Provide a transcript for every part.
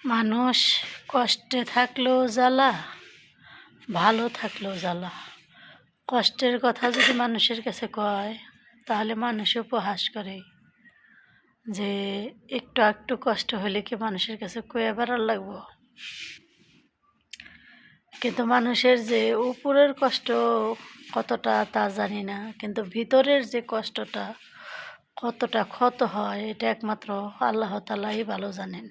মানুষ কষ্টে থাকলেও জ্বালা, ভালো থাকলেও জ্বালা। কষ্টের কথা যদি মানুষের কাছে কয় তাহলে মানুষ উপহাস করে যে একটু একটু কষ্ট হলে কি মানুষের কাছে কয়ে বেড়ার লাগবো। কিন্তু মানুষের যে উপরের কষ্ট কতটা তা জানি না, কিন্তু ভিতরের যে কষ্টটা কতটা ক্ষত হয় এটা একমাত্র আল্লাহ তাআলাই ভালো জানেন।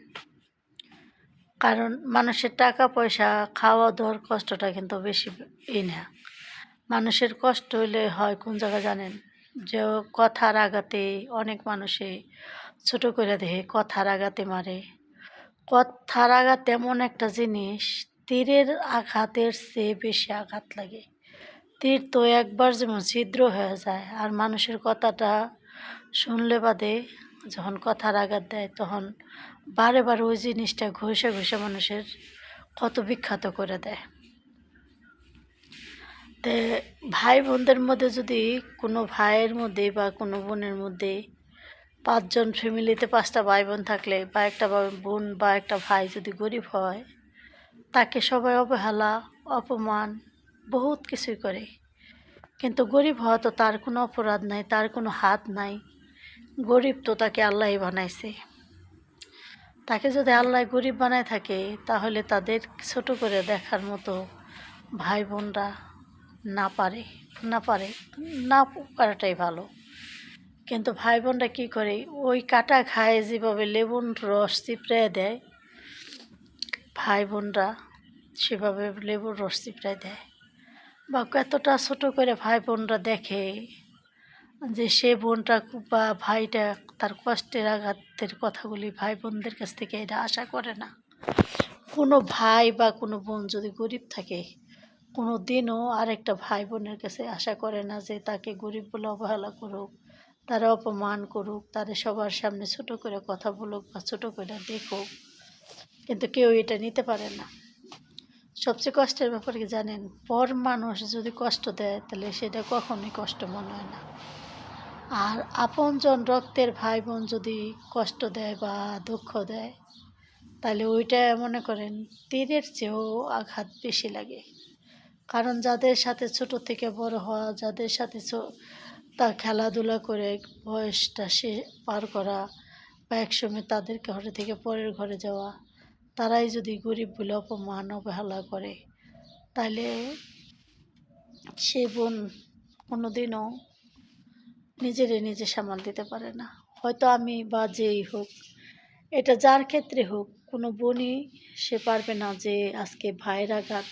কারণ মানুষের টাকা পয়সা খাওয়া দাওয়ার কষ্টটা কিন্তু বেশি না। মানুষের কষ্ট হইলে হয় কোন জায়গা জানেন, যে কথার আঘাতে অনেক মানুষে ছোট করে দেখে, কথার আঘাতে মারে। কথার আঘাত এমন একটা জিনিস, তীরের আঘাতের চেয়ে বেশি আঘাত লাগে। তীর তো একবার যেমন ছিদ্র হয়ে যায়, আর মানুষের কথাটা শুনলে বাদে যখন কথার আঘাত দেয় তখন বারে বারে ওই জিনিসটা ঘষে ঘষে মানুষের কত বিখ্যাত করে দেয়। তে ভাই বোনদের মধ্যে যদি কোনো ভাইয়ের মধ্যে বা কোনো বোনের মধ্যে 5 জন ফ্যামিলিতে 5টা ভাই বোন থাকলে বা একটা বোন বা একটা ভাই যদি গরিব হয়, তাকে সবাই অবহেলা অপমান বহুত কিছুই করে। কিন্তু গরিব হওয়া তো তার কোনো অপরাধ নাই, তার কোনো হাত নাই। গরিব তো তাকে আল্লাহই বানাইছে। তাকে যদি আল্লাহ গরিব বানায় থাকে তাহলে তাদের ছোট করে দেখার মতো ভাই বোনরা না পারে না করাটাই ভালো। কিন্তু ভাই বোনরা কী করে, ওই কাটা খায় যেভাবে লেবুর রস চিপড়ে দেয়, ভাই বোনরা সেভাবে লেবুর রস চিপড়ে দেয়। বা কতটা ছোট করে ভাই বোনরা দেখে যে সে বোনটা বা ভাইটা তার কষ্টের আঘাতের কথাগুলি ভাই বোনদের কাছ থেকে এটা আশা করে না। কোনো ভাই বা কোনো বোন যদি গরিব থাকে, কোনো দিনও আরেকটা ভাই বোনের কাছে আশা করে না যে তাকে গরিব বলে অবহেলা করুক, তারা অপমান করুক, তাদের সবার সামনে ছোট করে কথা বলুক বা ছোট করে দেখুক। কিন্তু কেউ এটা নিতে পারে না। সবচেয়ে কষ্টের ব্যাপার কি জানেন, পর মানুষ যদি কষ্ট দেয় তাহলে সেটা কখনোই কষ্ট মনে হয় না। আর আপনজন রক্তের ভাই বোন যদি কষ্ট দেয় বা দুঃখ দেয় তাহলে ওইটা মনে করেন তীরের চেয়েও আঘাত বেশি লাগে। কারণ যাদের সাথে ছোট থেকে বড় হওয়া, যাদের সাথে তা খেলাধুলা করে বয়সটা সে পার করা বা একসময় তাদের ঘরে থেকে পরের ঘরে যাওয়া, তারাই যদি গরিব বলে অপমান অবহেলা করে তাহলে সে বোন কোনোদিনও নিজে সামাল দিতে পারে না। হয়তো আমি বা যেই হোক, এটা যার ক্ষেত্রে হোক, কোনো বোনই সে পারবে না যে আজকে ভাইয়ের আঘাত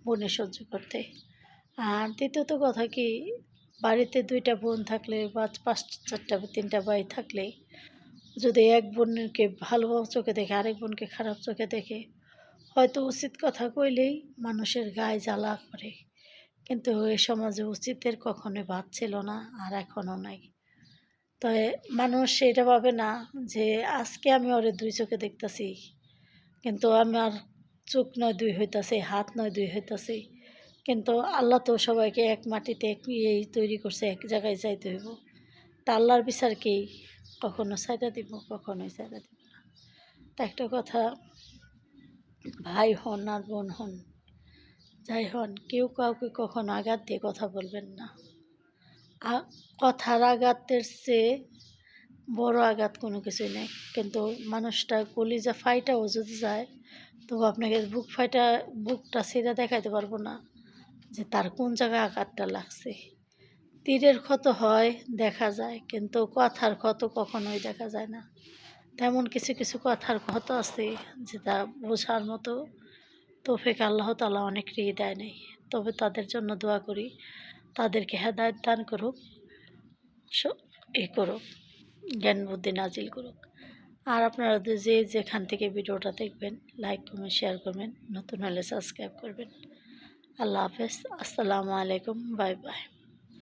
বোনে সহ্য করতে। আর দ্বিতীয়ত কথা কি, বাড়িতে 2টা বোন থাকলে বা 5-4টা 3টা ভাই থাকলে যদি এক বোনকে ভালো চোখে দেখে আরেক বোনকে খারাপ চোখে দেখে, হয়তো উচিত কথা কইলেই মানুষের গায়ে জ্বালা করে। কিন্তু এই সমাজে উচিতের কখনোই বাদ ছিল না, আর এখনও নাই। তো মানুষ এটা ভাবে না যে আজকে আমি ওরে 2 চোখে দেখতেছি, কিন্তু আমার চোখ নয় 2 হইতাছে, হাত নয় 2 হইতাছে। কিন্তু আল্লাহ তো সবাইকে এক মাটিতে তৈরি করছে, এক জায়গায় যাইতে হইব। তা আল্লাহর বিচার কি কখনো ছাইড়া দিব? কখনোই ছাইড়া দিব না। তা একটা কথা, ভাই হন আর বোন হন, যাই হন, কেউ কাউকে কখনো আঘাত দিয়ে কথা বলবেন না। কথার আঘাতের চেয়ে বড় আঘাত কোনো কিছুই নেই। কিন্তু মানুষটা কলিজা ফাইটাও যদি যায়, তবু আপনাকে বুকটা ছিঁড়ে দেখাইতে পারবো না যে তার কোন জায়গায় আঘাতটা লাগছে। তীরের ক্ষত হয় দেখা যায়, কিন্তু কথার ক্ষত কখনোই দেখা যায় না। তেমন কিছু কথার ক্ষত আছে যেটা বোঝার মতো তৌফিক আল্লাহ তাআলা অনেকেরই দেয় নাই। তবে তাদের জন্য দোয়া করি, তাদেরকে হেদায়েত দান করুক, করুক, জ্ঞান বুদ্ধি নাজিল করুক। আর আপনারা যে যেখান থেকে ভিডিওটা দেখবেন, লাইক কমেন্ট শেয়ার করবেন, নতুন হলে সাবস্ক্রাইব করবেন। আল্লাহ হাফেজ, আসসালামু আলাইকুম, বাই বাই।